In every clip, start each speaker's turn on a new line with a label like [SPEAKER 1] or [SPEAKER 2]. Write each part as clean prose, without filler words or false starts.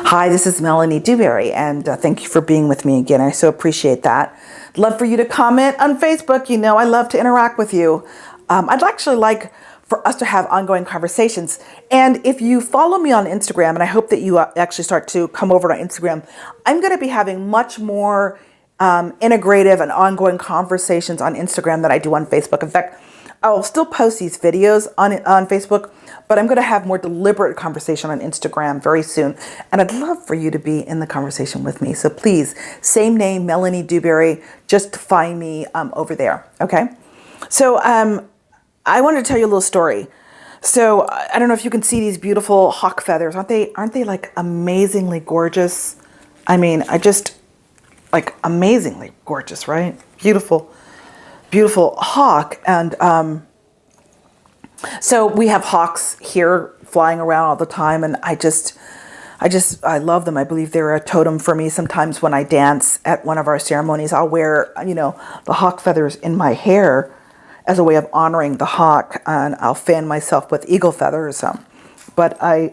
[SPEAKER 1] Hi, this is Melanie DewBerry, and thank you for being with me again. I so appreciate that. Love for you to comment on Facebook. You know I love to interact with you. I'd actually like for us to have ongoing conversations. And if you follow me on Instagram, and I hope that you actually start to come over to Instagram, I'm going to be having much more integrative and ongoing conversations on Instagram than I do on Facebook. In fact, I'll still post these videos on Facebook, but I'm going to have more deliberate conversation on Instagram very soon. And I'd love for you to be in the conversation with me. So please, same name, Melanie DewBerry, just find me over there. Okay. So I wanted to tell you a little story. So I don't know if you can see these beautiful hawk feathers. Aren't they like amazingly gorgeous? I mean, I just like amazingly gorgeous, right? Beautiful hawk. And so we have hawks here flying around all the time, and I love them. I believe they're a totem for me. Sometimes when I dance at one of our ceremonies, I'll wear, the hawk feathers in my hair as a way of honoring the hawk, and I'll fan myself with eagle feathers. But I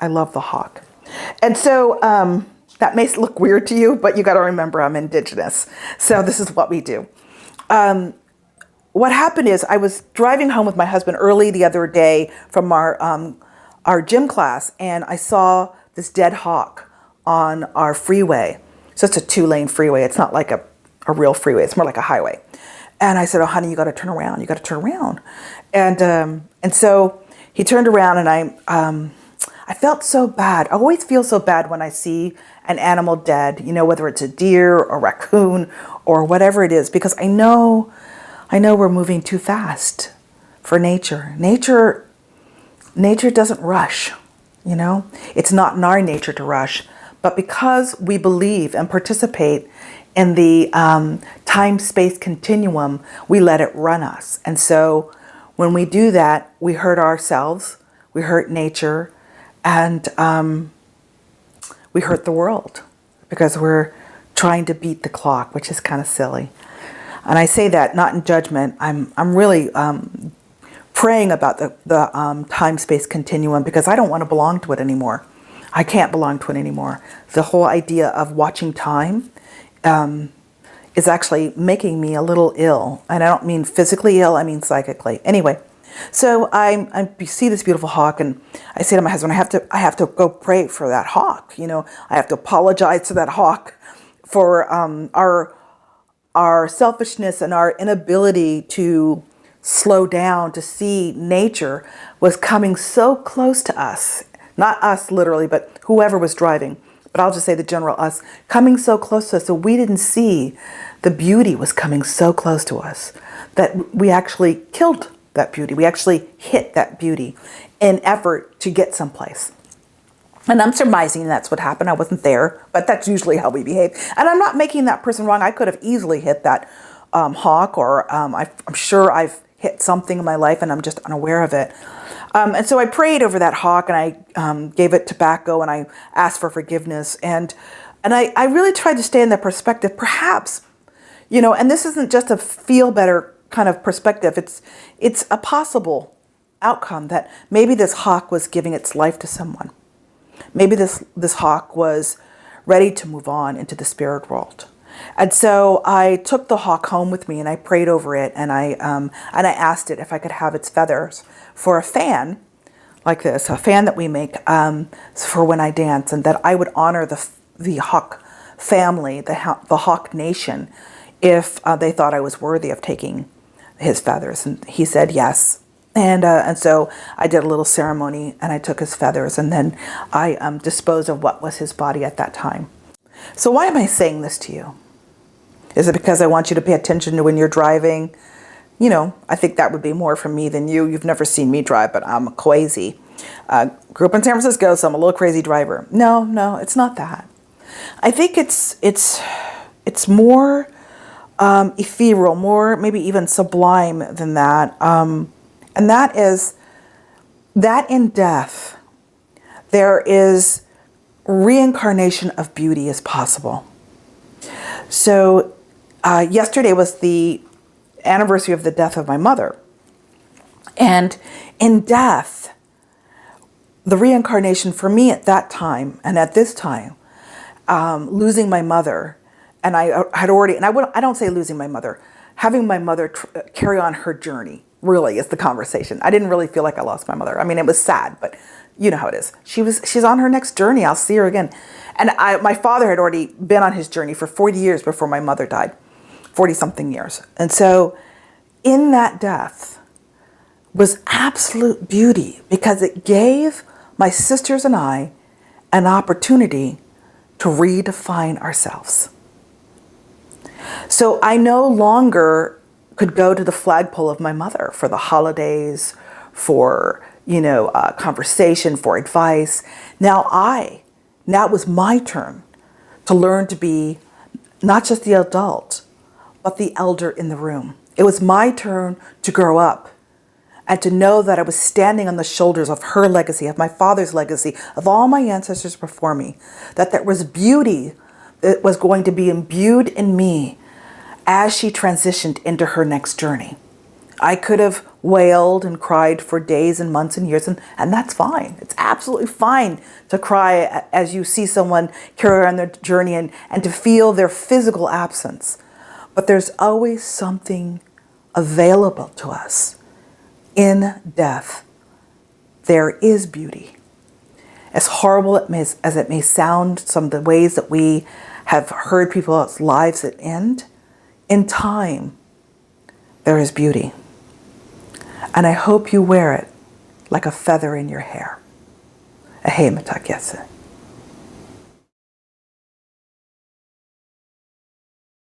[SPEAKER 1] love the hawk. And so that may look weird to you, but you got to remember I'm indigenous. So this is what we do. What happened is I was driving home with my husband early the other day from our gym class, and I saw this dead hawk on our freeway. So it's a 2-lane freeway. It's not like a real freeway. It's more like a highway. And I said, "Oh, honey, you got to turn around. You got to turn around." And so he turned around, and I felt so bad. I always feel so bad when I see an animal dead, whether it's a deer or raccoon or whatever it is, because I know we're moving too fast for nature. Nature doesn't rush, It's not in our nature to rush, but because we believe and participate in the time-space continuum, we let it run us. And so when we do that, we hurt ourselves, we hurt nature, and we hurt the world because we're trying to beat the clock, which is kind of silly. And I say that not in judgment. I'm really praying about the time-space continuum because I don't want to belong to it anymore. I can't belong to it anymore. The whole idea of watching time is actually making me a little ill. And I don't mean physically ill, I mean psychically. Anyway, so I see this beautiful hawk, and I say to my husband, I have to go pray for that hawk. I have to apologize to that hawk for our selfishness and our inability to slow down, to see nature was coming so close to us. Not us literally, but whoever was driving. But I'll just say the general us, coming so close to us. So we didn't see the beauty was coming so close to us that we actually killed that beauty. We actually hit that beauty in effort to get someplace. And I'm surmising that's what happened. I wasn't there, but that's usually how we behave. And I'm not making that person wrong. I could have easily hit that hawk, or I'm sure I've hit something in my life and I'm just unaware of it. And so I prayed over that hawk, and I gave it tobacco, and I asked for forgiveness. And I really tried to stay in that perspective, perhaps, and this isn't just a feel better kind of perspective. It's a possible outcome that maybe this hawk was giving its life to someone. Maybe this hawk was ready to move on into the spirit world. And so I took the hawk home with me, and I prayed over it, and I asked it if I could have its feathers for a fan like this, a fan that we make for when I dance, and that I would honor the hawk family, the hawk nation, if they thought I was worthy of taking his feathers. And he said yes. And so I did a little ceremony, and I took his feathers, and then I disposed of what was his body at that time. So why am I saying this to you? Is it because I want you to pay attention to when you're driving? I think that would be more for me than you. You've never seen me drive, but I'm crazy. Grew up in San Francisco, so I'm a little crazy driver. No, it's not that. I think it's more ethereal, more maybe even sublime than that. And that is that in death, there is reincarnation of beauty is possible. So yesterday was the anniversary of the death of my mother. And in death, the reincarnation for me at that time and at this time, losing my mother, and I had already, and I don't say losing my mother, having my mother carry on her journey really is the conversation. I didn't really feel like I lost my mother. I mean, it was sad, but you know how it is. She's on her next journey. I'll see her again. And my father had already been on his journey for 40 years before my mother died, 40 something years. And so in that death was absolute beauty, because it gave my sisters and I an opportunity to redefine ourselves. So I no longer could go to the flagpole of my mother for the holidays, for, conversation, for advice. Now it was my turn to learn to be not just the adult, but the elder in the room. It was my turn to grow up and to know that I was standing on the shoulders of her legacy, of my father's legacy, of all my ancestors before me, that there was beauty that was going to be imbued in me as she transitioned into her next journey. I could have wailed and cried for days and months and years, and that's fine. It's absolutely fine to cry as you see someone carry on their journey and to feel their physical absence. But there's always something available to us in death. There is beauty. As horrible as it may sound, some of the ways that we have heard people's lives that end, in time, there is beauty. And I hope you wear it like a feather in your hair. Ehe matak yase.